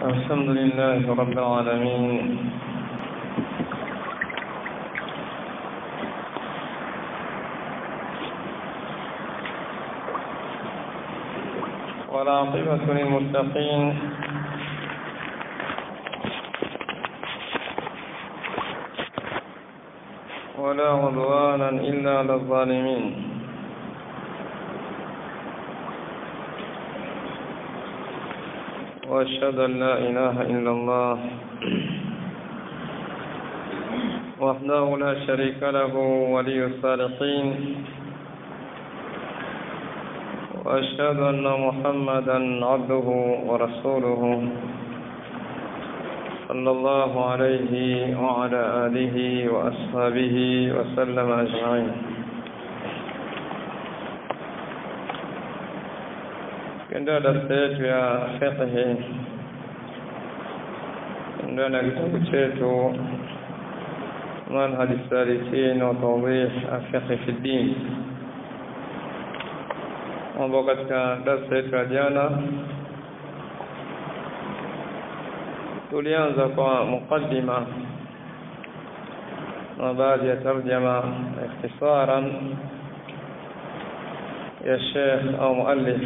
الحمد لله رب العالمين والعاقبة للمتقين ولا عدوان إلا على الظالمين وأشهد أن لا إله إلا الله وحده لا شريك له ولي الصالحين وأشهد أن محمدا عبده ورسوله صلى الله عليه وعلى آله وأصحابه وسلم أجمعين. Kenda darasa yetu ya fiqh ndani ya kitabu chetu Manhaj as-Salikin wa Tawdih al-Fiqh fi ad-Din, ambapo katika darasa yetu ya jana tulianza kwa mukaddima na baadhi ya tarjama ikhtisaran ya Sheikh au muallif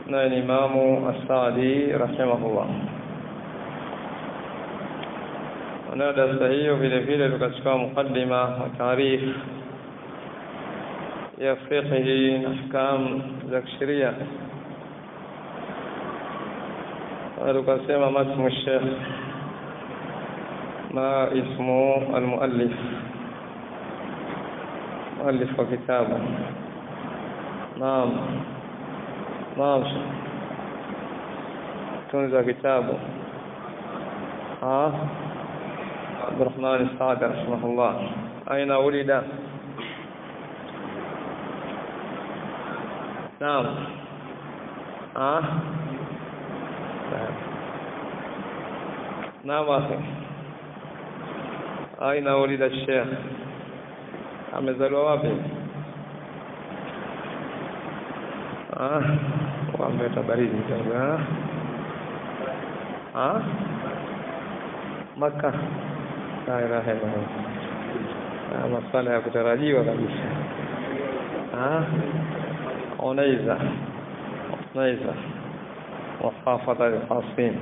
na Imam As-Sa'di rahimahullah. Na darasa hiyo vile vile tukachukua mukaddima wa taarif ya fiqh na ahkam za kisheria. Tukasema masmu Sheikh ma ismu al-muallif muallif wa kitabu. Naam tunza kitabu عبد الرحمن السعدي رحمه الله. أين ولد؟ نعم نعم أخي، أين ولد الشيخ؟ amezaliwa wapi? Wameta baridi kidogo. Makkah. La ilaha illallah. Masala ya kutarajiwa kabisa. Unaiza محافظة القاسم.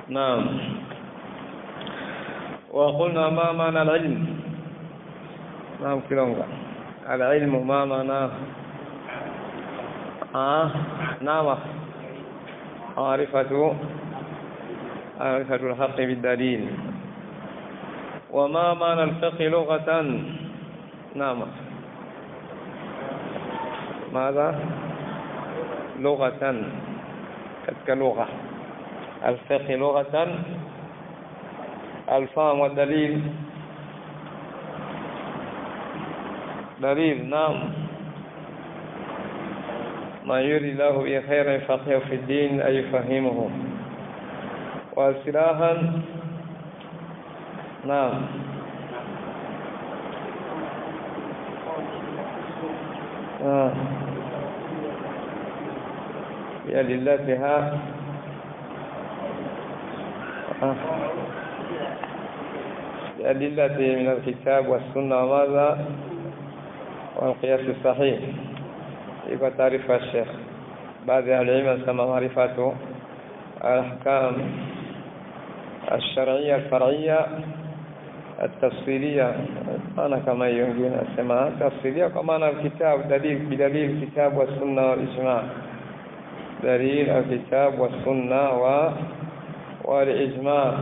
نعم. وقلنا ما معنى العلم؟ نعم كلامك. العلم ما معناه؟ نعم. معرفة الحق بالدليل. وما معنى الفقه لغة؟ نعم. ماذا؟ لغة كلغة. الفقه لغة الفهم والدليل. دليل نعم. ما يريد الله به خيرا يفقهه في الدين أي يفهمه. واصطلاحا نعم لأدلتها لأدلة من الكتاب والسنة وماذا والقياس الصحيح. يبقى تعرف الشيخ بعض العلم كما معرفة الأحكام الشرعية الفرعية التفصيلية. أنا كما يمكن أسماء تفصيلية كما الكتاب دليل بدليل الكتاب والسنة والإجماع. دليل الكتاب والسنة والإجماع.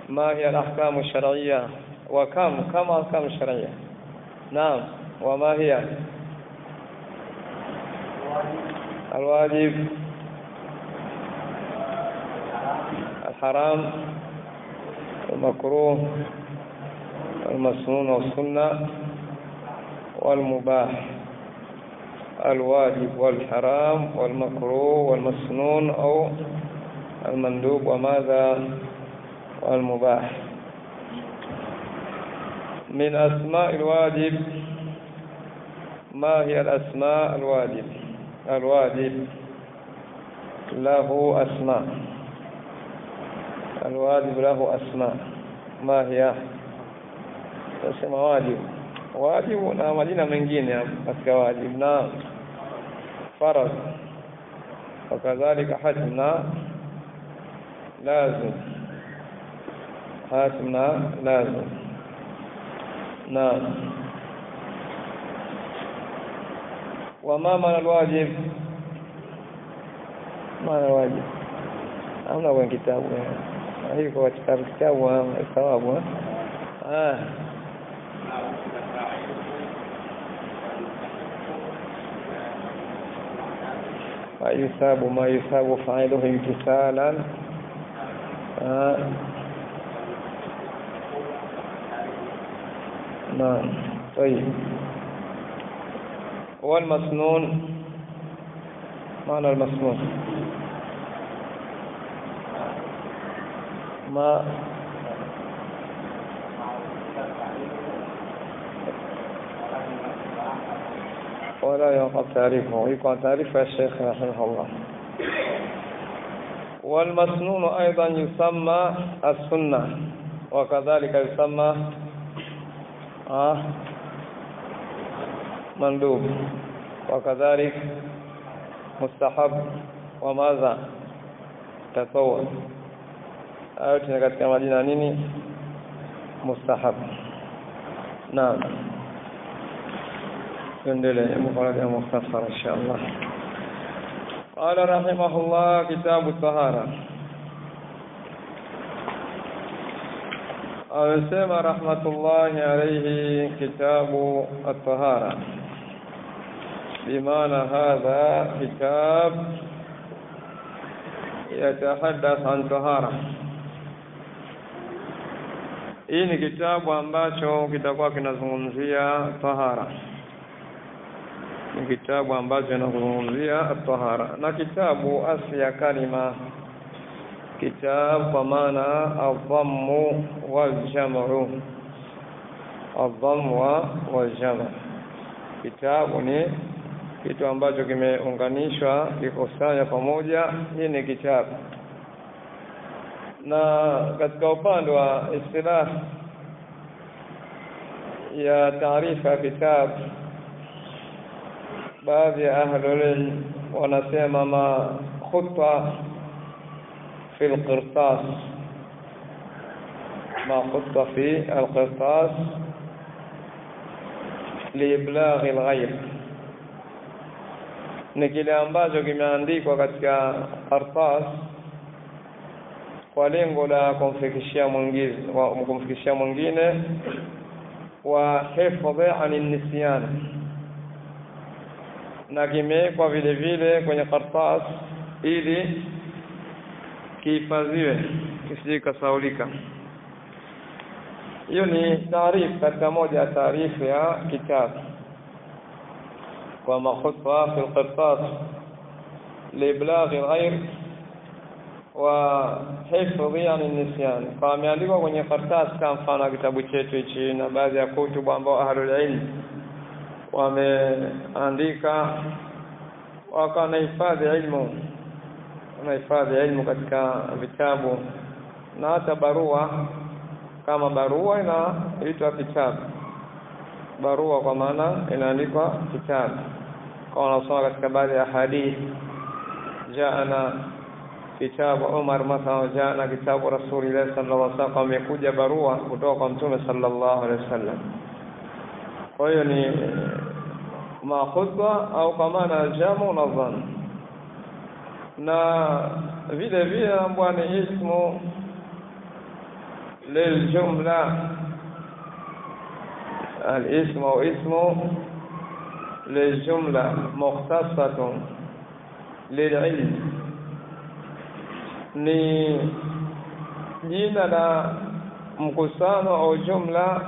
ما هي الأحكام الشرعية وكم أحكام الشرعية؟ نعم. وما هي؟ الواجب، الحرام، المكروه، المسنون والسنة والمباح. الواجب والحرام والمكروه والمسنون أو المندوب وماذا والمباح. من أسماء الواجب ما هي الأسماء الواجب؟ الواجب له أسماء. الواجب له أسماء. ما هي؟ تسمى واجب. واجب ونعملنا mengine katika wajib na فرض وكذلك حتمنا لازم. حتمنا لازم. نعم. وما معنى الواجب؟ معنى الواجب hamna kwenye kitabu. Hii kwa kitabu sawabu. ويثاب ما يثاب فاعله امتثالا. نعم. طيب. والمسنون معنى المسنون ما ولا يقع تعريفه. يقع تعريف الشيخ رحمه الله. والمسنون أيضا يسمى السنة وكذلك يسمى مندوب وكذلك مستحب وماذا تطوع. أيضا katika majina nini? Mustahab. Naam. Endelee mfano mukhtasar inshallah. قال رحمه الله كتاب الطهارة. أسمى رحمة الله عليه كتاب الطهارة بمعنى هذا كتاب يتحدث عن طهارة. Hii ni kitabu ambacho kitakuwa kinazungumzia tahara. Ni kitabu ambacho kinazungumzia tahara. Na kitabu asli ya kalima kitab kwa maana adhammu wal jam'u. Adhammu wal jam'u. Kitabu ni kitu ambacho kimeunganishwa kikusanya pamoja. Hii ni kitabu. Na katika upande wa istilah ya taarifa ya kitabu, baadhi ya ahlul wanasema ma khutwa fi al-qirtas, ma khutwa fi al-qirtas liiblaghi al-ghayr, ni kile ambacho kimeandikwa katika kartas kwa lengo la kumfikishia mwingine wa hifadhi anin nisyan, na kimewekwa vile vile kwenye kartas ili kihifadhiwe kisije kasaulika. Hiyo ni taarifu katika moja ya taarifu ya kitabu kwa makhutwa fi al-qirtas liiblaghi al-ghayr wa hifadhi yani nisyan. Kwa ameandikwa kwenye karatasi kama mfano kitabu chetu hichi na baadhi ya kutubu ambao ahlul ilm wameandika wakanahifadhi ilmu, wanahifadhi ilmu katika vitabu na hata barua. Kama barua inaitwa kitabu, barua kwa maana inaandikwa kitabu. Kwa wanasoma katika baadhi ya hadithi, jaana kitabu Umar mathalan, jana kitabu Rasulullah sallallahu alaihi wasallam, amekuja barua kutoka kwa Mtume sallallahu alaihi wasallam. Kwa hiyo ni makhutwa au kwa maana jamu na dhann. Na vile vile ambao ni ismu liljumla, al-ismu au ismu liljumla mukhtasatun lil'ilm, ni jina la mkusano au jumla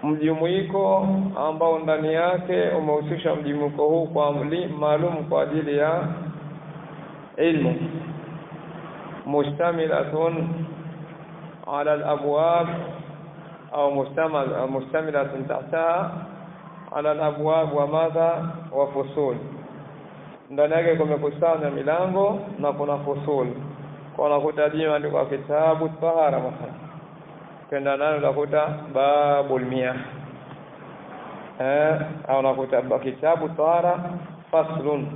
mjumuiko ambao ndani yake umehusisha mjumuiko huu kwa maalum kwa ajili ya ilmu. Mustamilatun ala al-abwab au mustamilatun tahtaha ala al-abwab wa madha wa fusul, ndani yake kumekusanya milango na kuna fusul. Kwa unakuta jina ndiko kitabu tahara mathalan, kwenda nalo unakuta babul miyah, au unakuta kitabu tahara faslun,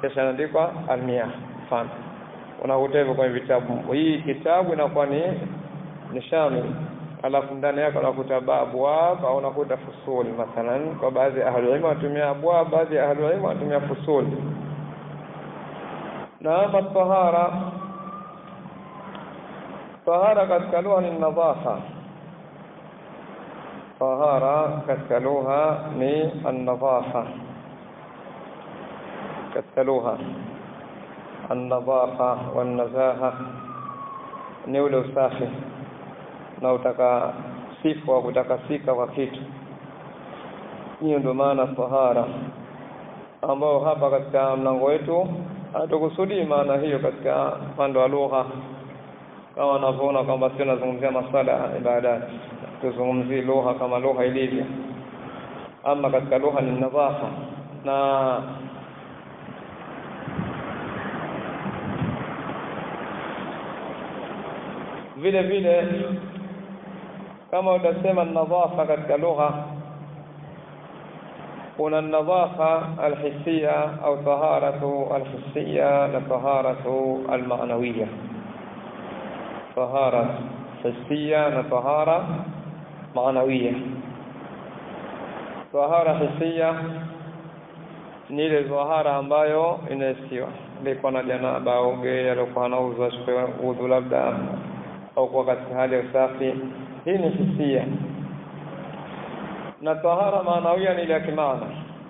kisha ndiko al-miyah. Mfano unakuta hivyo kwa vitabu. Hii kitabu inakuwa ni shamil, alafu ndani yake unakuta abwab au unakuta fusul. Mathalan kwa baadhi ya ahlul ilm watumia abwab, baadhi ya ahlul ilm watumia fusul. Na tahara katika lugha ni nadhafa. Tahara katika lugha ni an-nadhafa. katika lugha an-nadhafa wan-nazaha ni ule usafi na utaka sifa wa kutakasika kwa kitu. Hiyo ndio maana tahara, ambao hapa katika mlango wetu hatukusudi maana hiyo katika upande wa lugha, kama unavyoona kwamba sio nazungumzia masuala ya ibada, tuzungumzie lugha kama lugha ilivyo. Ama katika lugha ni nadhafa, na vile vile kama utasema nadhafa katika lugha, kuna nadhafa alhisia au taharatu alhisia na taharatu almaanawiyya. Tahara hisia na tahara maanawiyya. Tahara hisia ni ile tahara ambayo inasiwa liko na janaba au gea alikuwa anauzwa udhu labda au kwa katika hali ya usafi, hii ni hisia. Na tahara maanawiyya ni ile kimaana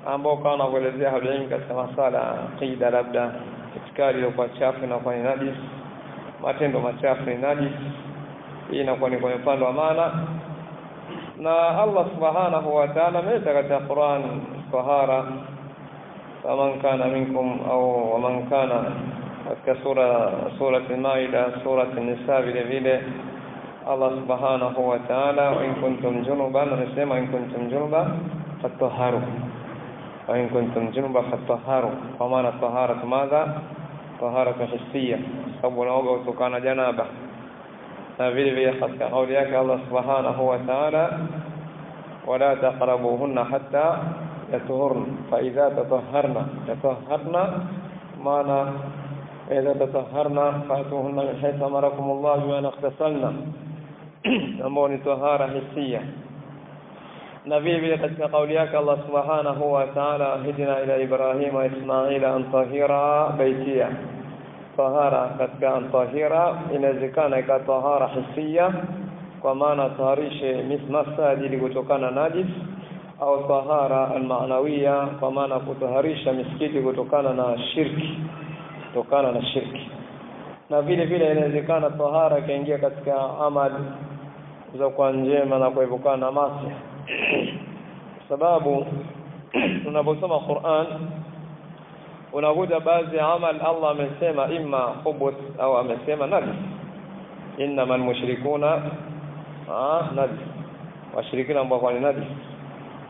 ambao kana kuelezea hadithi katika masala aqida, labda itikadi iliyokuwa chafu na kwa najis, matendo machafu ni najis, hii inakuwa ni kwa upande wa maana. Na Allah subhanahu wa ta'ala ameleta katika Qur'an tahara, faman kana minkum au waman kana, katika sura al-Maida, sura an-Nisa vile vile Allah subhanahu wa ta'ala, wa in kuntum junuban, anasema in kuntum junuban fatahharu, wa in kuntum junuban fatahharu. Kwa maana tahara madha, tahara hisia, sababu unaoga kutokana janaba. Na vile vile katika kauli yake Allah subhanahu wa ta'ala, wala taqrabuhunna hatta yatuhurna fa idha tatahharna, maana idha tatahharna fatuhunna min haythu amarakum Allah bima naqtasalna, ambao ni tahara hisia. Na vile vile katika kauli yake Allah subhanahu wa ta'ala, hidina ila Ibrahim wa Ismaila an tahira baitiya. Tahara katika an tahira inawezekana ikawa tahara hisia, kwa maana taharishe masajidi kutokana na najis, au tahara al-maanawiyya, kwa maana kutaharisha misikiti kutokana na shirki, Na vile vile inawezekana tahara kaingia katika amali za kwa njema na kuepukana na maasi. Sababu tunaposoma Qur'an unakuta baadhi ya amal Allah amesema imma khubuth au amesema najis. Innamal mushrikuna najis, washirikina ambao ni najis.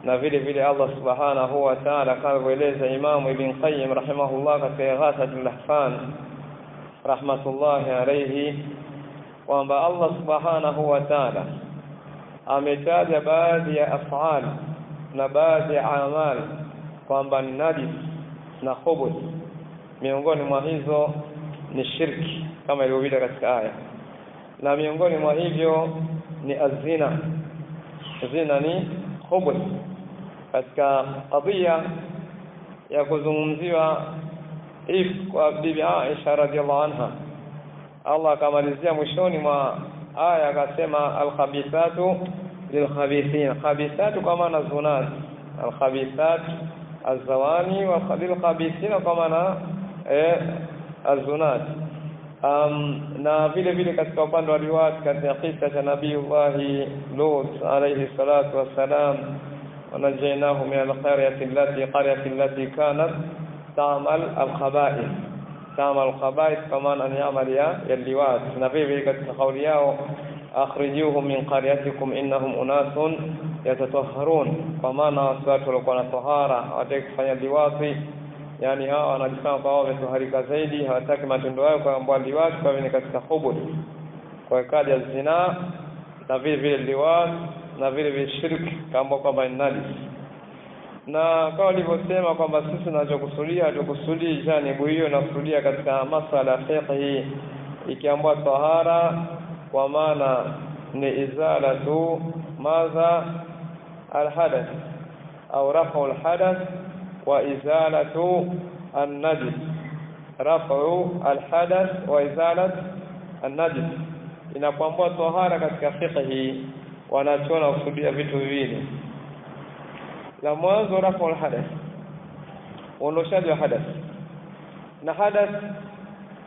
Na vile vile Allah subhanahu wa ta'ala kama kueleza Imam Ibn Qayyim rahimahullah katika Ighathatul Lahfan rahmatullahi alayhi, kwamba Allah subhanahu wa ta'ala ametaja baadhi ya af'al na baadhi ya amal kwamba ni najis na khubuth. Miongoni mwa hizo ni shirki kama ilivyokuja katika aya, na miongoni mwa hivyo ni azina. Zina ni khubuth. Katika qadhiya ya kuzungumziwa kwa bibi Aisha radhiallahu anha, Allah akamalizia mwishoni mwa aya akasema al-khabithatu lil-khabithin. Khabithatu kwa maana zunat, al-khabithat az-zawani wa lil-khabithin kwa maana az-zunat. Na vile vile katika upande wa riwayat katika kisa cha Nabiiullah Lut alayhi salatu wassalam, ونجيناه من القرية التي كانت تعمل الخبائث كما أن يعمل اللواط. نبي katika kauli yao akhrijuhum min qaryatikum innahum unasun yatatahharun, kwa maana watu walikuwa na tahara hawataki kufanya liwati, yani hawa wanajifanya kwa wao wametoharika zaidi, hawataki matendo yao kwa mbali watu kwa vile katika khubul, kwa kadi ya zina na vile vile liwat na vile vile shirki kama kwamba ni najis. Na kama nilivyosema kwamba sisi tunachokusudia hatukusudii janibu hiyo, na kusudia katika masala ya fiqh ikiambiwa tahara kwa maana ni izalatu madha alhadath au raf'u alhadath wa izalatu an-najis, raf'u alhadath wa izalat an-najis. Inapoambiwa tahara katika fiqh wanachona kusudia vitu viwili. La mwanzo raf'u alhadath, uondoshaji wa hadath, na hadath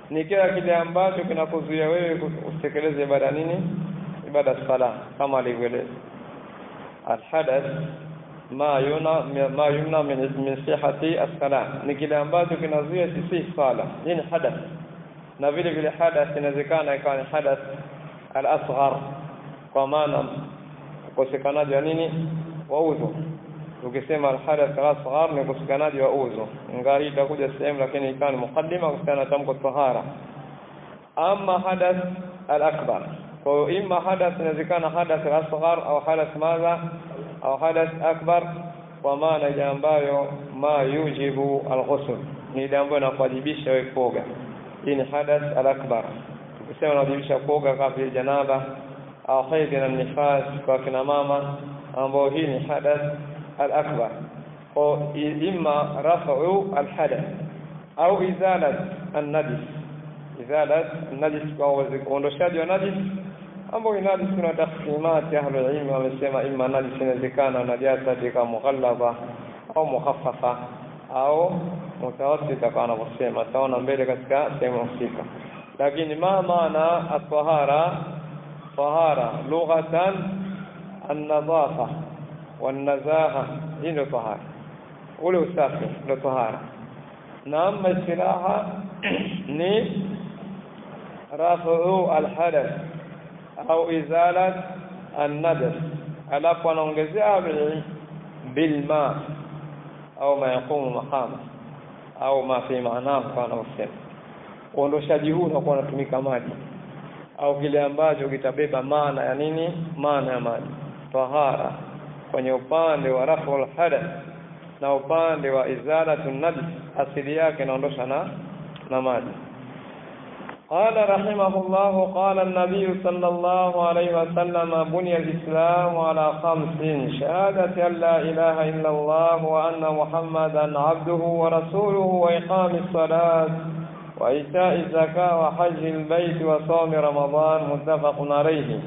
ni kile ambacho kinakuzuia wewe usitekeleze ibada nini, ibada sala, kama alivyoeleza alhadath ma yumna min sihhati as-salah, ni kile ambacho kinazuia sisi sala, nini hadath. Na vile vile hadath inawezekana ikawa ni hadath al-asghar, kwa maana ukosekanaji wa nini, wa udhu. Ukisema al-hadath al-asghar ni ukosekanaji wa udhu, ingawa itakuja sehemu lakini ikawa ni mukaddima kuhusiana na tamko tahara. Ama hadath al-akbar, kwa imma hadath inawezekana hadath al-asghar au hadath madha au hadath akbar, kwa maana ile ambayo ma yujibu al-ghusl, ni ile ambayo inawajibisha wewe kuoga. Hii ni hadath al-akbar. Tukisema inawajibisha kuoga kama vile janaba au haidh na nifas kwa kina mama, ambao hii ni hadath al-akbar. Kwa imma raf'u al-hadath au izalat an-najis, izalat an-najis kwa uondoshaji wa najis, ambao inajis kuna taqsimati ahlul ilm wamesema imma najis inawezekana najasa kama mughallaba au mukhaffafa au mutawassita kama wanavyosema, taona mbele katika sehemu husika. Lakini maana at-tahara, tahara lughatan an-nadhafa wan-nazaha, ndio tahara, ule usafi ndio tahara. Na amma istilaha ni raf'u al-hadath au izalat an-najas, alafu anaongezea bilma au ma yaqumu maqama au ma fi maana, kwa anasema uondoshaji huu unakuwa unatumika maji au kile ambacho kitabeba maana ya nini, maana ya maji. Tahara kwenye upande wa raf'ul hadath na upande wa izalatun najis asili yake inaondosha na maji. قال رحمه الله قال النبي صلى الله عليه وسلم بني الإسلام على 5: شهادة أن لا إله إلا الله وأن محمدا عبده ورسوله وإقام الصلاة وإيتاء الزكاة وحج البيت وصوم رمضان، متفق عليه.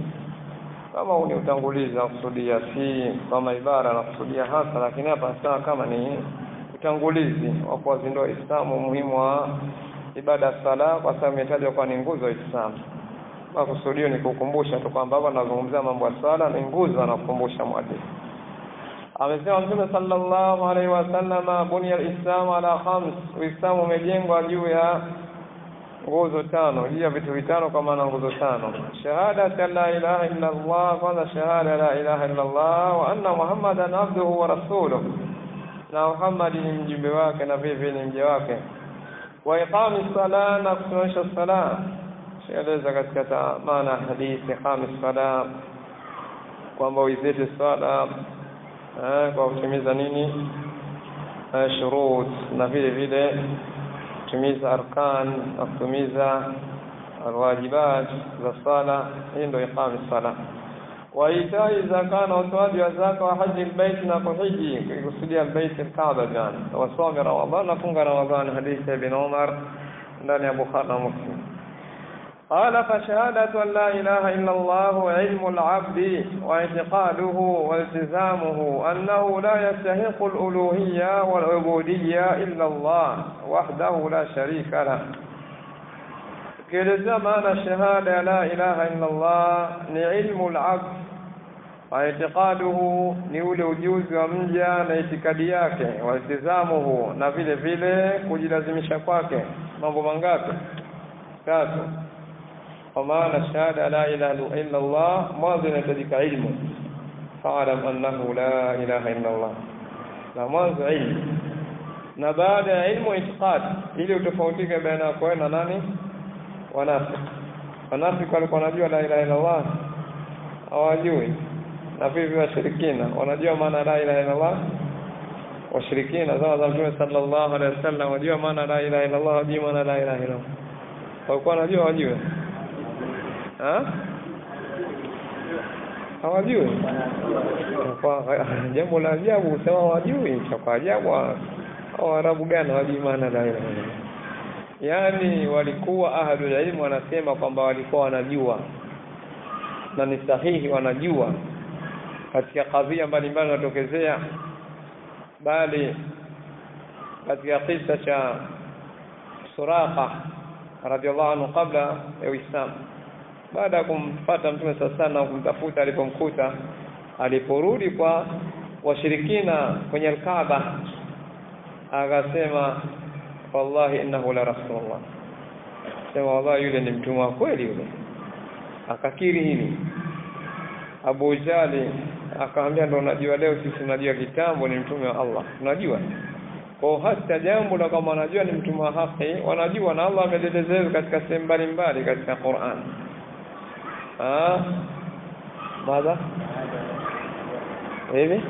kama ule utangulizi na kusudia si kama ibara na kusudia hasa, lakini hapa sasa kama ni utangulizi wa kuwazindua Uislamu, muhimu wa ibada sala, kwa sababu imetajwa kwa ni nguzo ya Uislamu. Kwa kusudio ni kukumbusha tu kwamba hapa nazungumzia mambo ya sala, ni nguzo na kukumbusha mwadili. Amesema Mtume sallallahu alaihi wasallam, bunya al-islam ala 5, Uislamu umejengwa juu ya nguzo 5, juu ya vitu vitano, kwa maana nguzo 5. Shahada la ilaha illa Allah, kwanza shahada la ilaha illa Allah, wa anna Muhammadan abduhu wa rasuluhu, na Muhammad ni mjumbe wake na vile ni mja wake. Wa iqami sala, na kusimamisha sala. Shaeleza katika maana hadithi iqami sala kwamba uizete sala kwa kutimiza nini, shurut, na vile vile kutimiza arkan na kutimiza alwajibat za sala. Hii ndio iqami sala. Wa itai zakana, na utoaji wa zaka, wa haji albayt, na kuhiji kusudia albayt alkaaba jana, wa somi ramadhan, na funga ramadhan. Hadithi ya Ibn Umar ndani ya Bukhari na Muslim. قال فشهادة أن لا إله إلا الله علم العبد واعتقاده والتزامه أنه لا يستحق الألوهية والعبودية إلا الله وحده لا شريك له. كلزم أن شهادة لا إله إلا الله علم العبد واعتقاده نيول وجوز ومنجا ناعتقاديake والتزامه na vile vile kujilazimisha kwake. Mambo mangapi? 3. Kwa maana shahada la ilaha illa Allah mwanzo inahitajika ilmu, fa'alam annahu la ilaha illa Allah, na mwanzo ilmu. na baada ya ilmu itiqad ili utofautike baina yako na nani wanafiki. Wanafiki walikuwa wanajua la ilaha illa Allah hawajui, na vipi washirikina wanajua maana la ilaha illa Allah? Washirikina zama za Mtume sallallahu alaihi wasallam wajua maana la ilaha illa Allah, hawajui maana la ilaha illa Allah. Walikuwa wanajua wajue? Hawajui. Kwa jambo la ajabu sema wajui, kwa ajabu au Arabu gani hawajui maana la ilaha illa Allah. Yani walikuwa ahlul ilm wanasema kwamba walikuwa wanajua na ni sahihi wanajua katika kadhia mbalimbali zinatokezea, bali katika kisa cha Suraqa radhiallahu anhu kabla ya Uislamu, baada ya kumfuata Mtume sallallahu na kumtafuta, alipomkuta aliporudi kwa washirikina kwenye al-Kaaba akasema wallahi innahu la rasulullah, sema wallahi yule ni mtume wa kweli yule. Akakiri hili. Abu Jali akamwambia ndo unajua leo sisi tunajua kitambo ni mtume wa Allah, unajua kwa hata jambo la kama wanajua ni mtume wa haki wanajua, na Allah ameelezea katika sehemu mbalimbali katika Qur'an. Mada hivi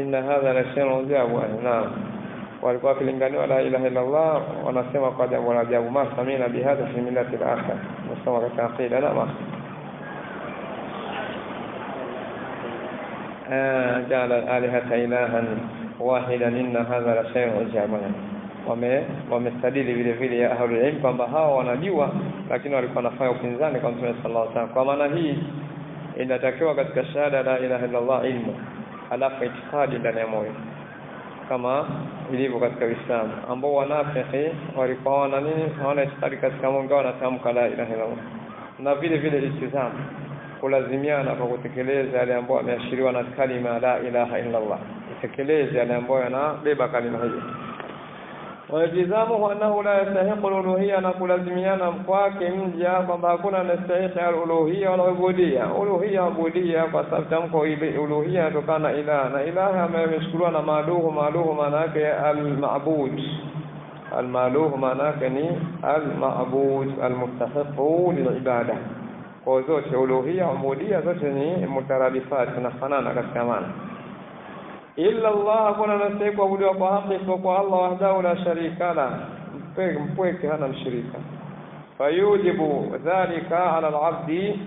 inna hadha la shay'un ajabu. Naam, walikuwa kilinganiwa la ilaha illa Allah wanasema kwa jambo la ajabu, ma samina bihadha fi millati al-akhir, nasema katika aqida na ma ja'ala al-alihata ilahan wahidan inna hadha la shay'un ajabu. Wamestadili vile vile ya ahlul ilm kwamba hao wanajua, lakini walikuwa wanafanya upinzani kwa Mtume sallallahu alaihi wasallam. Kwa maana hii inatakiwa katika shahada la ilaha illa Allah ilmu alafu itikadi ndani ya moyo, kama ilivyo katika Uislamu ambao wanafiki walikuwa wana nini, hawana itikadi katika moyo, wanatamka la ilaha illa Allah. Na vile vile iltizam, kulazimiana kwa kutekeleza yale ambayo yameashiriwa na kalima la ilaha illa Allah, kutekeleza yale ambayo yanabeba kalima hiyo. Wajizamu annahu la yastahiqu al-uluhiyya, na kulazimiana kwake mja kwamba hakuna anastahili al-uluhiyya wala ubudiyya. Uluhiyya ubudiyya kwa sababu tamko ile uluhiyya kutokana ilaha, na ilaha ameshukuriwa na maaluhu. Maaluhu maana yake al-ma'bud, al-maaluhu maana yake ni al-ma'bud al-mustahiqu lil-ibada. Kwa zote uluhiyya ubudiyya zote ni mutaradifat na fanana katika maana. Illa Allah, kuna nastahili kuabudiwa kwa haki kwa Allah wahdahu la sharika la, mpweke hana mshirika. Fayujibu dhalika ala al-abdi,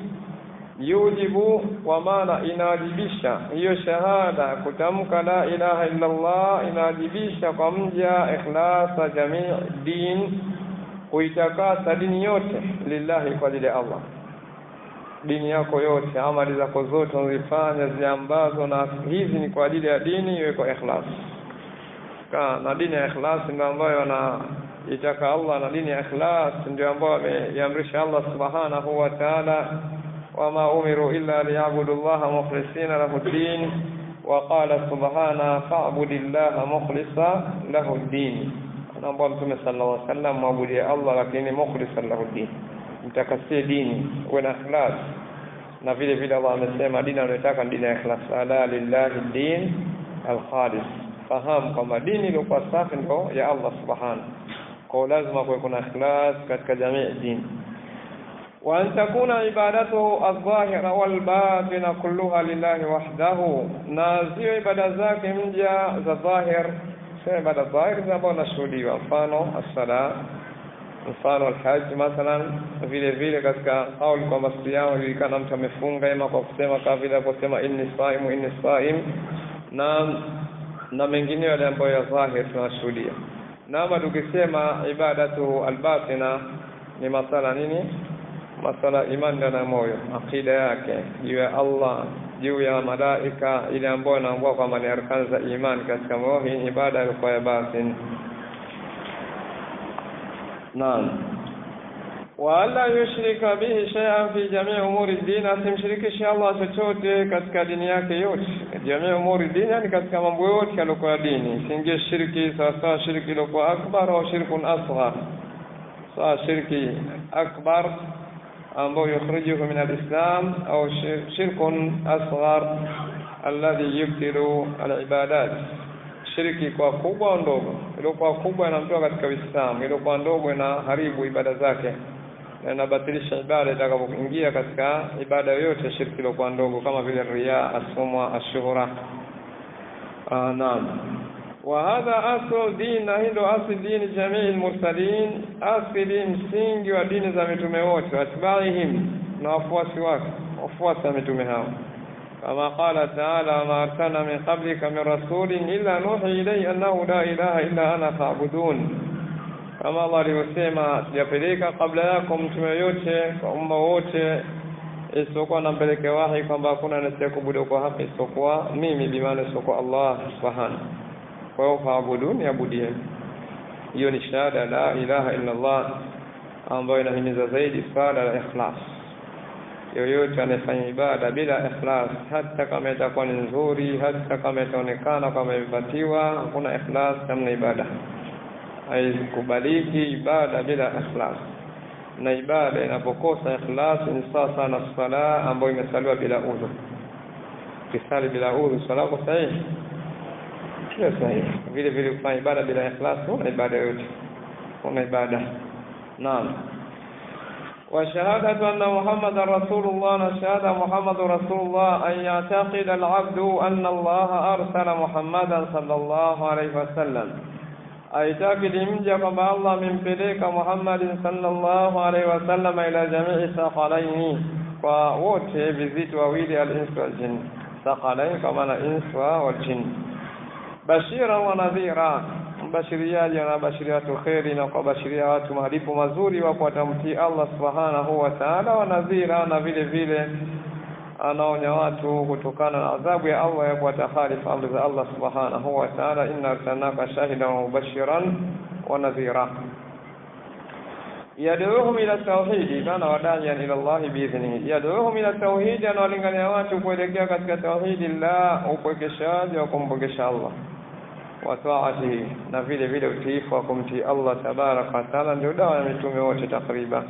yujibu wa maana inawajibisha hiyo shahada kutamka la ilaha illa Allah, inawajibisha kwa mja ikhlasa jamii din, kuitakasa dini yote lillahi, kwa ajili ya Allah. Dini yako yote, amali zako zote unazifanya ziambazo na hizi ni kwa ajili ya dini, iwe kwa ikhlas. Na dini ya ikhlas ndio ambayo anaitaka Allah, na dini ya ikhlas ndio ambayo ameamrisha Allah subhanahu wa ta'ala, wama umiru illa liya'budu Allah mukhlisina lahu ad-din, wa qala subhana fa'budillaha mukhlisa lahu ad-din. Anaomba Mtume sallallahu alaihi wasallam muabudie Allah lakini mukhlisan lahu ad-din, mtakasie dini, uwe na ikhlas. Na vile vile Allah amesema dini anayotaka dini ya ikhlas, ala lillahi ad-din al-khalis. Fahamu kwamba dini iliyokuwa safi ndio ya Allah subhanahu, kwa lazima kuwe kuna ikhlas katika jamii dini. Wa an takuna ibadatu adh-dhahira wal batina kulluha lillahi wahdahu, na zio ibada zake mja za dhahir, sio ibada dhahir ambazo nashuhudiwa, mfano as-sala, mfano al-hajj mathalan. Vile vile katika kauli kwamba siyao ilikana mtu amefunga ima kwa kusema kama vile aliposema inni saim, na mengineyo yale ambayo ya dhahir tunashuhudia. Na kama tukisema ibadatu al-batina ni masala nini? Masala imani na moyo, akida yake juu ya Allah, juu ya malaika, ile ambayo inaangua kwa maana arkani za imani katika moyo, hii ibada ilikuwa ya batin. Naam. Wa alla yushrika bihi shay'an fi jami' umuri ad-din, asimshirikishe Allah chochote katika dini yake yote. Jami' umuri ad-din ni katika mambo yote yaliokuwa dini, singe shirki sawa shirki iliyokuwa akbar au shirkun asghar. Sawa shirki akbar ambao yukhrijuhu min al-islam au shirkun asghar alladhi yubtilu al-ibadat, shirki kwa kubwa au ndogo. Ile kwa kubwa inamtoa katika Uislamu, ile kwa ndogo inaharibu ibada zake na inabatilisha ibada itakapoingia katika ibada yoyote. Shirki ile kwa ndogo kama vile riya, as-sum'a, ash-shuhra. Naam. Wa hadha aslu din, hindo asli dini jamii al-mursalin, asli msingi wa dini za mitume wote, atbaihim na wafuasi wake, wafuasi wa mitume hao. Kama qala ta'ala, ma arsalna min qablika min rasulin illa nuhi ilayhi annahu la ilaha illa ana fa'budun. Kama Allah alivyosema, sijapeleka kabla yako mtume yote kwa umma wote isipokuwa nampelekea wahi kwamba hakuna anayekuabudu kwa haki isipokuwa mimi, bimaana isipokuwa Allah subhanahu. Kwa hiyo fa'budun, yabudie. Hiyo ni shahada la ilaha illa Allah ambayo inahimiza zaidi swala la ikhlas. Yoyote anayefanya ibada bila ikhlas, hata kama itakuwa ni nzuri, hata kama itaonekana kama imepatiwa, hakuna ikhlas, hamna ibada. Haikubaliki ibada bila ikhlas. Na ibada inapokosa ikhlas ni sawa na sala ambayo imesaliwa bila udhu. Kisali bila udhu, sala yako sahihi? Sio sahihi. Vile vile kufanya ibada bila ikhlas, una ibada yote. Una ibada. Naam. وشهادة أن محمد رسول الله، نشهد محمد رسول الله، أن يعتقد العبد أن الله أرسل محمدا صلى الله عليه وسلم، أيتاكد مجا كما الله من فليك محمد صلى الله عليه وسلم إلى جميع ثقلين، ووته بزيت وويل الإنس والجن، ثقلين كما الإنس والجن، بشيرا ونذيرا، mbashiriaji na bashiriatu khairi, na kwa bashiria watu malipo mazuri wa kutamtii Allah subhanahu wa ta'ala, wa nadhira, na vile vile anaonya watu kutokana na adhabu ya Allah ya kuwatakhalifu amri za Allah subhanahu wa ta'ala. Inna arsalnaka shahidan wa mubashiran wa nadhira. Yad'uhum ila tauhid, kana wadaiyan ila Allah biidhnihi. Yad'uhum ila tauhid, analingania watu kuelekea katika tauhid la upwekeshaji wa kumpokesha Allah wa ta'atihi, na vile vile utiifu wa kumtii Allah tabaraka wa taala. Ndio dawa ya mitume wote takriban.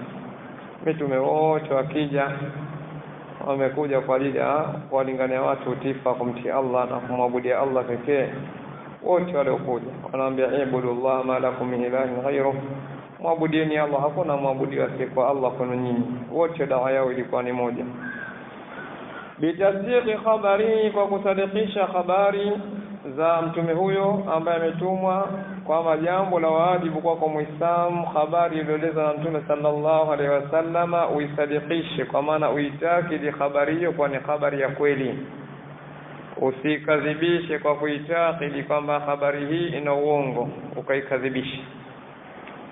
Mitume wote wakija wamekuja kwa ajili ya kuwalingania watu utiifu wa kumtii Allah na kumwabudia Allah pekee. Wote waliokuja wanaambia ibudullah ma lakum min ilahin ghayruh, mwabudieni Allah, hakuna mwabudiwa kwa Allah kwenu nyinyi. Wote dawa yao ilikuwa ni moja. Bitasdiqi khabari, kwa kusadikisha habari za mtume huyo ambaye ametumwa kwa jambo la wajibu kwa Muislamu. Habari iliyoelezwa na mtume sallallahu alaihi wasallama uisadikishe, kwa maana uitakidi habari hiyo kwa ni habari ya kweli. Usikadhibishe kwa kuitakidi kwamba habari hii ina uongo ukaikadhibisha.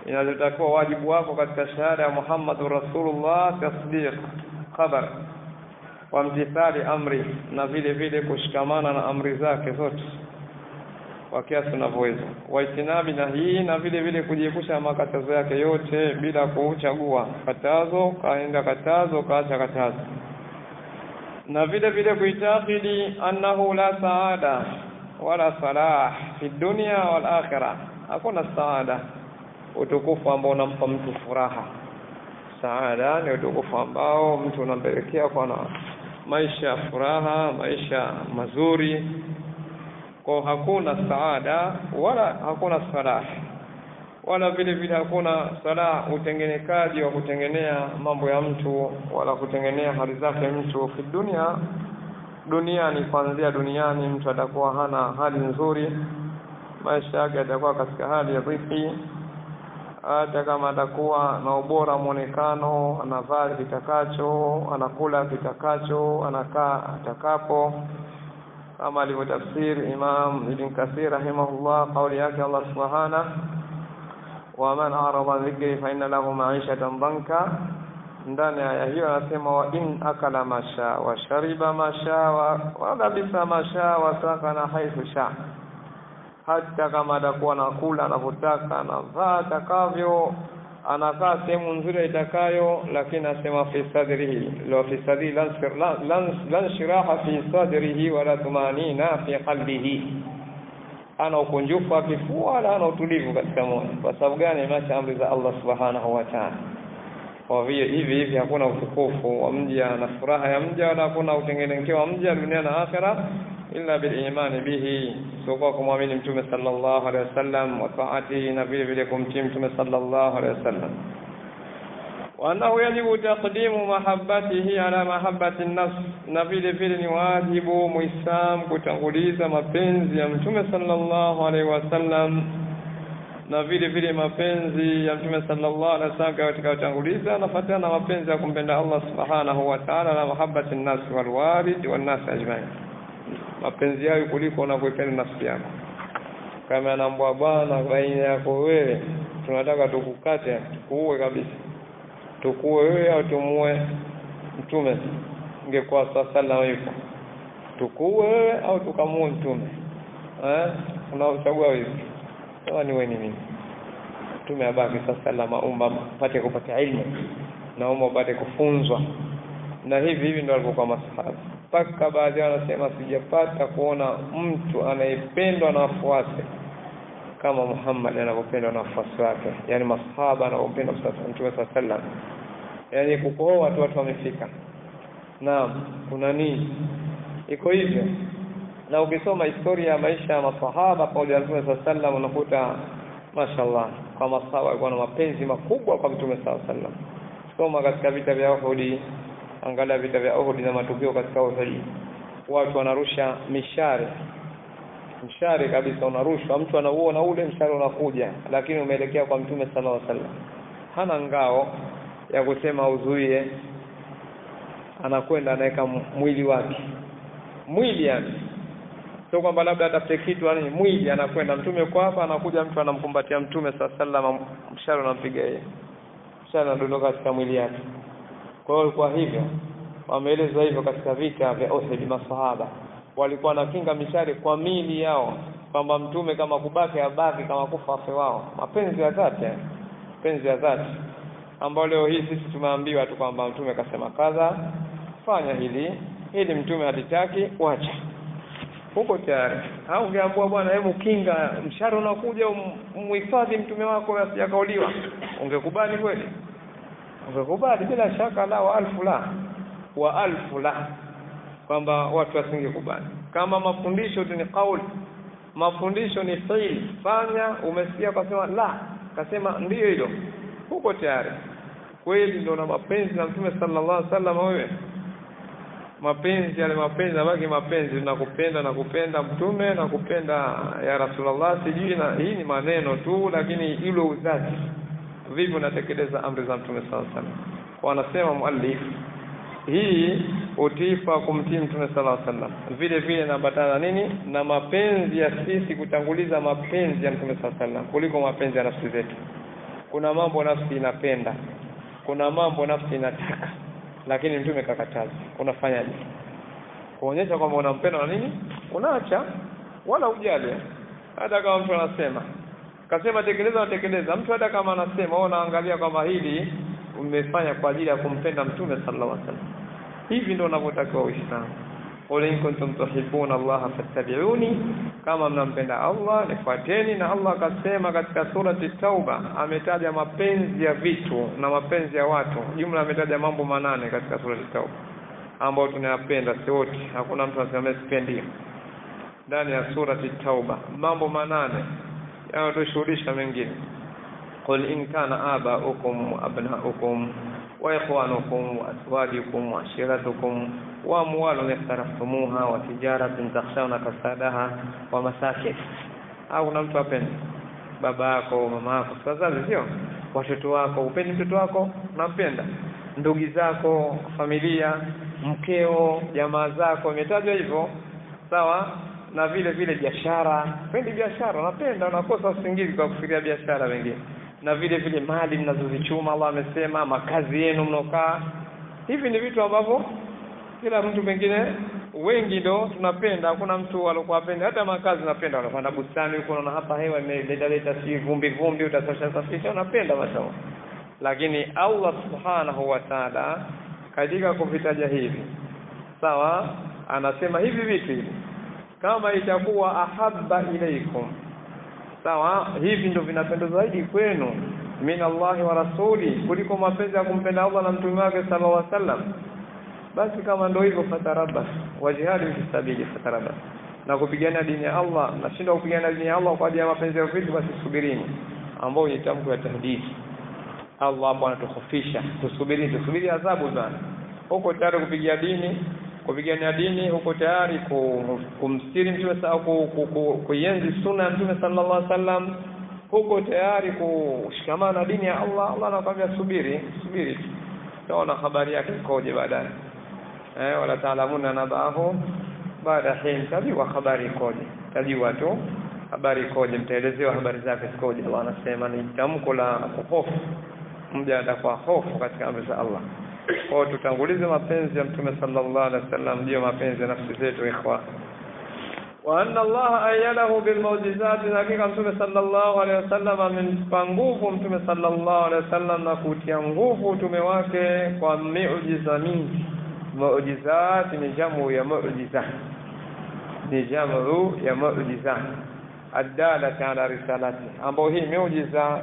Inatakiwa wajibu wako katika shahada ya Muhammadur Rasulullah tasdiq khabar wa mtithali amri, na vile vile kushikamana na amri zake zote kwa kiasi unavyoweza. Waitinabi na hii, na vile vile kujiepusha makatazo yake yote bila kuchagua. Katazo kaenda katazo, kaacha katazo. Na vile vile kuitakidi annahu la saada wala salah fi dunya wal akhirah. Hakuna saada, utukufu ambao unampa mtu furaha. Saada ni utukufu ambao mtu unampelekea kwa maisha furaha, maisha mazuri. Kwa hakuna saada wala hakuna salah, wala vile vile hakuna salah, utengenekaji wa kutengenea mambo ya mtu wala kutengenea hali zake mtu fi dunia. Duniani, kuanzia duniani mtu atakuwa hana hali nzuri, maisha yake yatakuwa katika hali ya dhiki. Hata kama atakuwa na ubora muonekano, anavaa kitakacho, anakula kitakacho, anakaa atakapo, kama alivyotafsiri Imam Ibn Kathir rahimahullah kauli yake Allah subhanahu wa man arada dhikri fa inna lahu ma'ishatan dhanka. Ndani ya hiyo anasema wa in akala masha wa shariba masha wa labisa masha wa sakana haythu sha. Hata kama atakuwa anakula anavyotaka, anavaa atakavyo, anakaa sehemu nzuri itakayo, lakini anasema fi sadrihi la fi sadri lan shiraha fi sadrihi wala tumanina fi qalbihi, ana ukunjufu wa kifua wala ana utulivu katika moyo. Kwa sababu gani? Macha amri za Allah subhanahu wa ta'ala. Kwa hivi hakuna utukufu wa mja na furaha ya mja, wala hakuna utengenekewa mja dunia na akhera illa bil imani bihi, sio kumwamini mtume sallallahu alaihi wasallam wa taati, na vile vile kumtii mtume sallallahu alaihi wasallam. Wa annahu yajibu taqdimu mahabbatihi ala mahabbati an-nafs, na vile vile ni wajibu muislam kutanguliza mapenzi ya mtume sallallahu alaihi wasallam, na vile vile mapenzi ya mtume sallallahu alaihi wasallam katika utanguliza nafuatana na mapenzi ya kumpenda Allah subhanahu wa ta'ala na mahabbati an-nas wal walid wan nas ajma'in. Mapenzi yao kuliko unavyopenda nafsi yako. Kama anaambia bwana baina yako wewe tunataka tukukate, tukuue kabisa, tukuue wewe au tumuue mtume, ingekuwa sallallahu hivyo, tukuue wewe au tukamuue mtume, unachagua wewe. Sawa ni wewe nini? Mtume abaki sallallahu umma pate kupata ilmu na umma pate kufunzwa, na hivi ndio walikuwa masahaba. Paka baadhi wanasema sijapata kuona mtu anayependwa na wafuasi kama Muhammad anavyopendwa na wafuasi wake, yani masahaba anavyopendwa na Mtume sallallahu, yani kukoa watu wamefika. Naam, kuna nini iko hivyo. Na ukisoma historia ya maisha ya masahaba pamoja na Mtume sallallahu unakuta mashaallah kwa masahaba walikuwa na mapenzi makubwa kwa Mtume sallallahu. Soma katika vita vya Uhud, angalia vita vya Uhud na matukio katika Uhud, watu wanarusha mshare kabisa, unarushwa, mtu anauona ule mshare unakuja, lakini umeelekea kwa Mtume sallallahu alaihi wasallam. Hana ngao ya kusema uzuie, anakwenda anaweka mwili wake, mwili yani sio kwamba labda atafute kitu, yani mwili anakwenda. Mtume kwa hapa, anakuja mtu anamkumbatia Mtume sallallahu alaihi wasallam, mshare unampiga yeye, mshare unadondoka katika mwili yake. Kwa hiyo kwa hivyo wameeleza hivyo katika vita vya Uhud, masahaba walikuwa na kinga mishare kwa mili yao, kwamba mtume kama kubaki abaki, kama kufa afe wao. Mapenzi ya dhati, mapenzi ya dhati ambao leo hii sisi tumeambiwa tu kwamba mtume kasema kadha, fanya hili mtume hataki, wacha huko tayari. Au ungeambiwa bwana hebu kinga mshare unakuja, muhifadhi mtume wako asijakauliwa, ungekubali kweli? Ungekubali bila shaka, la wa alfu la kwamba watu wasingekubali. Kama mafundisho ni kauli, mafundisho ni fi'il, fanya, umesikia kasema la, kasema ndio hilo, huko tayari kweli. Ndio na mapenzi na Mtume sallallahu alaihi wasallam. Wewe mapenzi yale mapenzi baki mapenzi, na kupenda mtume na kupenda ya Rasulullah, sijui, na hii ni maneno tu, lakini ile uzazi vipi unatekeleza amri za Mtume sallallahu alaihi wasallam. Wanasema muallif hii utiifa kumtii Mtume sallallahu alaihi wasallam vile vile nabatana nini na mapenzi ya sisi kutanguliza mapenzi ya Mtume sallallahu alaihi wasallam kuliko mapenzi ya nafsi zetu. Kuna mambo nafsi inapenda, kuna mambo nafsi inataka, lakini Mtume kakataza. Unafanyaje kuonyesha kwamba unampenda na nini? Unaacha wala ujali. Hata kama mtu anasema kasema tekeleza, mtu hata kama anasema unaangalia kwamba hili umefanya kwa ajili ya kumpenda Mtume sallallahu alaihi wasallam. Hivi ndio unavyotakiwa Uislamu. Qul in kuntum tuhibbuna Allah fattabi'uni, kama mnampenda Allah nifuateni. Na Allah akasema katika surati Tauba, ametaja mapenzi ya vitu na mapenzi ya watu, jumla ametaja mambo 8 katika surati Tauba ambao tunayapenda wote. Hakuna mtu anasema sipendi. Ndani ya surati Tauba mambo 8 yanatoshuhudia mengine. Qul in kana aba'ukum wa abna'ukum wa ikhwanukum wa azwajukum wa ashiratukum wa amwalun iqtaraftumuha wa tijaratun takhshawna kasadaha wa masakin. Au na mtu apende baba yako, mama yako, wazazi, sio watoto wako, upende mtoto wako, unapenda ndugu zako, familia, mkeo, jamaa zako, imetajwa hivyo, sawa. Na vile vile biashara, pendi biashara, unapenda, unakosa usingizi kwa kufikiria biashara wengine. Na vile vile mali mnazozichuma, Allah amesema, makazi yenu mnokaa. Hivi ni vitu ambavyo kila mtu pengine wengi ndo tunapenda. Hakuna mtu alokuwa apenda hata makazi, napenda unapanda bustani huko, unaona hapa hewa imeleta si vumbi utasafisha, unapenda mashallah. Lakini Allah subhanahu wa ta'ala katika kuvitaja hivi, sawa, anasema hivi vitu hivi kama itakuwa ahabba ilaikum, sawa, hivi ndio vinapendeza zaidi kwenu, min Allah wa rasuli, kuliko mapenzi ya kumpenda Allah na mtume wake sallallahu alaihi wasallam, basi kama ndio hivyo fatarabas wa jihad fi sabili fatarabas, na kupigana dini ya Allah, na shinda kupigana dini ya Allah kwa ajili ya mapenzi ya vitu, basi subirini, ambao ni tamko ya tahdidi. Allah hapo anatukhofisha tusubiri adhabu bwana. Huko tayari kupigania dini, huko tayari kumstiri mtume kuienzi sunna ya mtume sallallahu alaihi wasallam, huko tayari kushikamana na dini ya Allah. Allah anakuambia subiri, utaona habari yake ikoje baadaye. Wala taalamuna nabahu baada hin, tajua habari ikoje, tajua tu habari ikoje, mtaelezewa habari zake ikoje. Allah anasema ni tamko la hofu, mja atakuwa hofu katika amri za Allah. Kwa tutangulize mapenzi ya mtume sallallahu alaihi wasallam, ndio mapenzi ya nafsi zetu ikhwa. Wa anna Allah ayyadahu bil mu'jizat, hakika mtume sallallahu alaihi wasallam amempa nguvu mtume sallallahu alaihi wasallam na kutia nguvu utume wake kwa miujiza mingi. Mu'jizat ni jamu ya mu'jiza, ni jamu ya mu'jiza adala ala risalati, ambao hii miujiza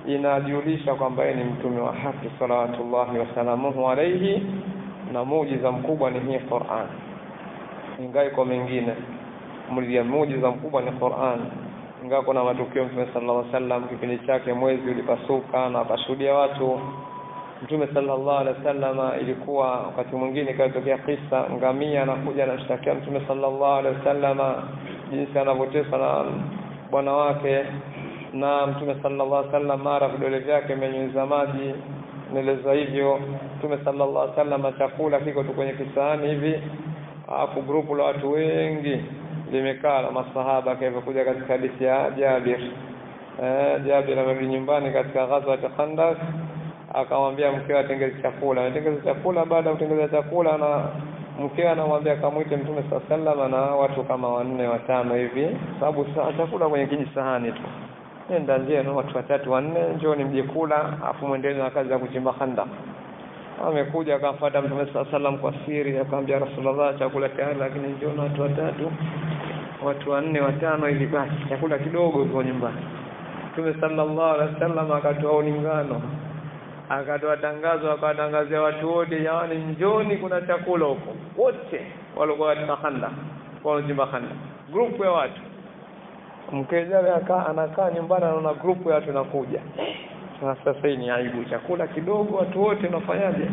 inajulisha kwamba yeye ni mtume wa haki salawatullahi wa salamuhu alayhi, na muujiza mkubwa ni hii Qur'an. Ingawa kwa mengine muujiza mkubwa ni Qur'an, ingawa kuna matukio mtume sallallahu alaihi wasallam kipindi chake mwezi ulipasuka na akashuhudia watu. Mtume sallallahu alaihi wasallam ilikuwa wakati mwingine katokea kisa ngamia anakuja anashtakia mtume sallallahu alaihi wasallam jinsi anavyoteswa na bwana wake, na mtume sallallahu alaihi wasallam mara vidole vyake vimenyunyiza maji, neleza hivyo. Mtume sallallahu alaihi wasallam chakula kiko tu kwenye kisahani hivi, afu grupu la watu wengi limekaa na masahaba. Kaivyo kuja katika hadithi ya Jabir amerudi nyumbani katika ghazwa ya Khandaq, akamwambia mkewe atengeze chakula. Baada ya kutengeneza chakula, na mkewe anamwambia akamwite mtume sallallahu alaihi wasallam na watu kama 4 5 hivi, sababu chakula kwenye kijisahani tu. Nenda nje na watu 3 4, njooni mje kula, afu muendelee na kazi ya kuchimba Khandaq. Amekuja akamfuata mtume sallallahu alaihi wasallam kwa siri, akamwambia Rasulullah, chakula tayari, lakini njooni watu 3 watu 4 5 hivi, basi chakula kidogo kwa nyumbani. Mtume sallallahu alaihi wasallam akatoa ulingano, akatoa tangazo, akatangazia watu wote, yaani njooni kuna chakula huko. Wote walikuwa katika Khandaq, kwa kuchimba Khandaq, group ya watu. Mkejawe anakaa nyumbani, anaona group ya watu inakuja. Sasa hii ni aibu, chakula kidogo, watu wote unafanyaje?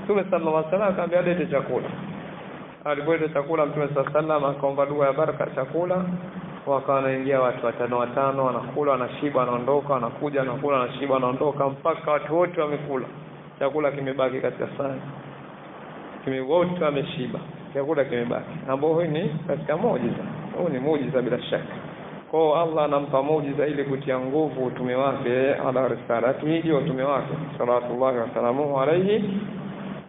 Mtume sallallahu alaihi wasallam akamwambia lete chakula. Alipoleta chakula mtume sallallahu alaihi wasallam akaomba dua ya baraka chakula, wakaanaingia watu 5 wanakula, wanashiba, wanaondoka, wanakuja, wanakula, wanashiba, wanaondoka, mpaka watu wote wamekula. Chakula kimebaki katika sahani, wote wameshiba, chakula kimebaki. Ambao hii ni katika muujiza, huu ni muujiza bila shaka. Kwa Allah anampa muujiza ili kutia nguvu utume wake, ala risalati, ndio utume wake sallallahu wa salamuhu alayhi,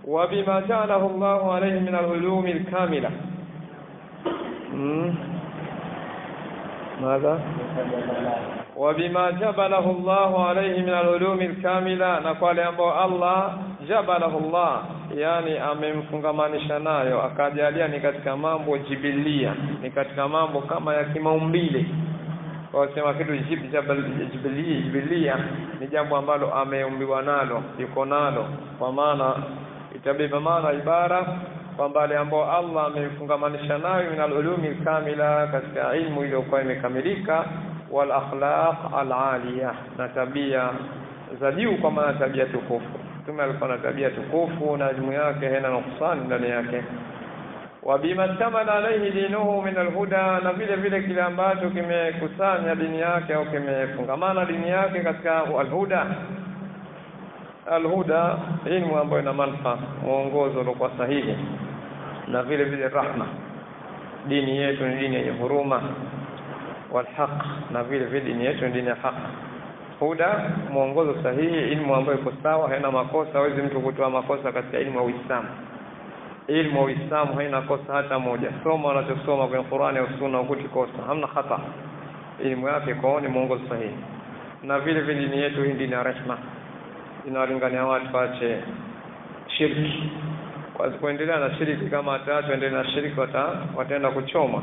wa bima ja'alahu Allah alayhi min al-ulum al-kamila. ماذا وبما جبله الله عليه من العلوم الكامله, na kwa ambao Allah jabalahu Allah, yani amemfungamanisha nayo, akajalia ni katika mambo jibilia, ni katika mambo kama ya kimaumbile. Kwa sema kitu jibilia ni jambo ambalo ameumbiwa nalo, yuko nalo, kwa maana itabeba maana ibara kwamba wale ambao Allah amefungamanisha nayo min al-ulumi kamila, katika ilmu iliyokuwa imekamilika, wal akhlaq al-aliyah, na tabia za juu, kwa maana tabia tukufu. Mtume alikuwa na tabia tukufu na elimu yake haina nuksani ndani yake. Wa bima tamala alayhi dinuhu min al-huda, na vile vile kile ambacho kimekusanya dini yake au kimefungamana dini yake katika al-huda. Al-huda ilmu ambayo ina manufaa, mwongozo uliokuwa sahihi, na vile vile rahma. Dini yetu ni dini yenye huruma, wal haq, na vile vile dini yetu ni dini ya haki. Huda, mwongozo sahihi, ilmu ambayo iko sawa, haina makosa. Hawezi mtu kutoa makosa katika ilmu ya Uislamu. Ilmu ya Uislamu haina kosa hata moja. Soma unachosoma kwenye Qur'ani au Sunna ukuti kosa, hamna khata. Ilmu yake kwa ni mwongozo sahihi. Na vile vile dini yetu hii dini ya rehma, inawalingania watu waache shirki. Kwa kuendelea na shiriki, kama ataacha endelea na shiriki wataenda kuchoma.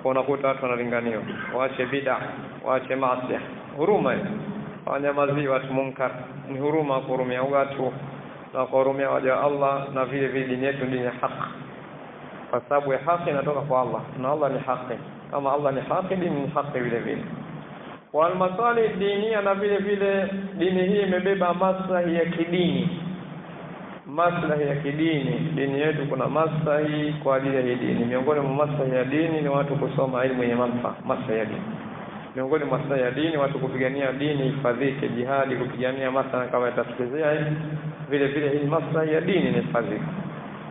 Kwa unakuta watu wanalinganiwa waache bid'a, waache maasi. Huruma wanyamazi watu munkar, ni huruma kurumia watu na kurumia waja Allah, na vile vile dini yetu dini ya haki, kwa sababu ya haki inatoka kwa Allah na Allah ni haki. Kama Allah ni haki, dini ni haki vile vile. Wal masalih dinia, na vile vile dini hii imebeba maslahi ya kidini. Maslahi ya kidini, dini yetu kuna maslahi kwa ajili ya dini. Miongoni mwa maslahi ya dini ni watu kusoma elimu yenye manufaa. Maslahi ya dini, miongoni mwa maslahi ya dini watu kupigania dini ifadhike, jihadi kupigania maslahi kama yatafikia vile vile. Hii maslahi ya dini ni ifadhike.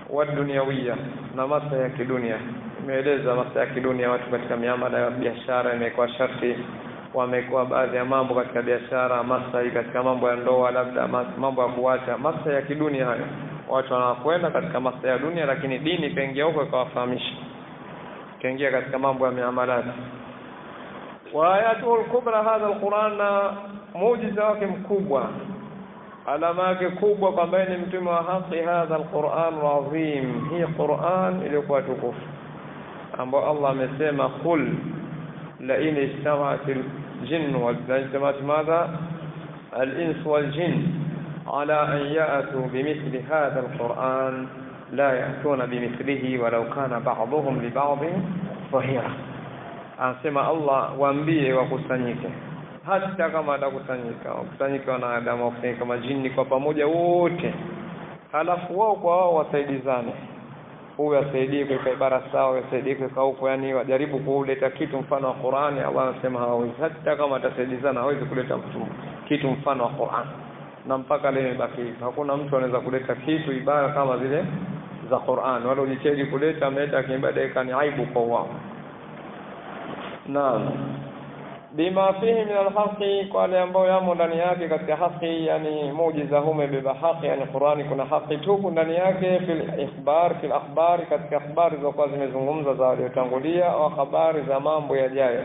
Wa duniawia, na maslahi ya kidunia. Imeeleza maslahi ya kidunia, watu katika miamala ya biashara imekuwa sharti, wamekuwa baadhi ya mambo katika biashara, maslahi katika mambo ya ndoa, labda mambo ya kuacha, maslahi ya kidunia hayo. Watu wanakwenda katika maslahi ya dunia, lakini dini kaingia huko ikawafahamisha, kaingia katika mambo ya miamala. Wa ayatul kubra, hadha alquran, muujiza wake mkubwa, alama yake kubwa kwamba ni mtume wa haki. Hadha alquran azim, hii Qur'an iliyokuwa tukufu, ambapo Allah amesema qul la in istama'atil jinn wal insi madha al ins wal jinn ala an ya'tu bimithli hadha alquran la ya'tuna bimithlihi walau kana ba'dhuhum li ba'dhin dhahira. Anasema Allah, waambie wakusanyike, hata kama atakusanyika wanadamu, wakusanyika majini kwa pamoja wote, halafu wao kwa wao wasaidizane, huyu asaidie kwa ibara sawa, asaidie kwa huko, yani wajaribu kuleta kitu mfano wa Qur'ani. Allah anasema hawezi, hata kama atasaidizana hawezi kuleta kitu mfano wa Qur'an. Na mpaka leo imebaki, hakuna mtu anaweza kuleta kitu ibara kama zile za Qur'an. Wale ujitahidi kuleta, ameleta kimbada, ni aibu kwa wao. Naam, bima fihi min alhaqi, kwa wale ambao yamo ndani yake katika haki, yani muujiza hume beba haki, yani Qur'ani kuna haki tupu ndani yake. Fil ikhbar, fil akhbar, katika habari zilizokuwa zimezungumza za waliotangulia, au habari za mambo yajayo,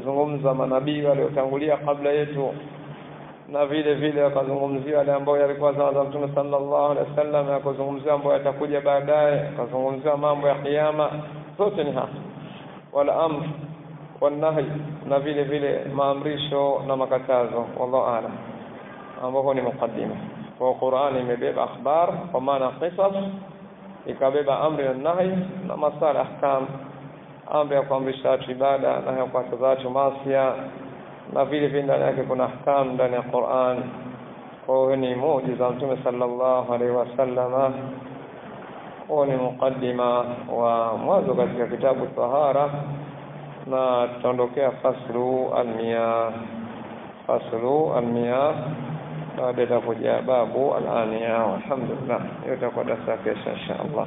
zungumza manabii waliotangulia kabla yetu, na vile vile wakazungumzia wale ambao yalikuwa za Mtume sallallahu alaihi wasallam, na kuzungumzia mambo yatakuja baadaye, kuzungumzia mambo ya kiyama, zote ni haki. Wala amr wanahi, na vile vile maamrisho na makatazo. Wallahu a'lam, ambao ni mukaddima. Kwa Qur'ani imebeba akhbar kwa maana qisas, ikabeba amri na nahi na masala ahkam, amri ya kuamrisha ibada na ya kukataza maasiya, na vile vile ndani yake kuna ahkam ndani ya Qur'an. Kwa hiyo ni muujiza Mtume sallallahu alaihi wasallam. Huo ni mukaddima wa mwanzo katika kitabu tahara, na tutaondokea faslu al-miyah baada ya kuja babu al-aniya. Alhamdulillah, yote kwa darasa kesho insha Allah.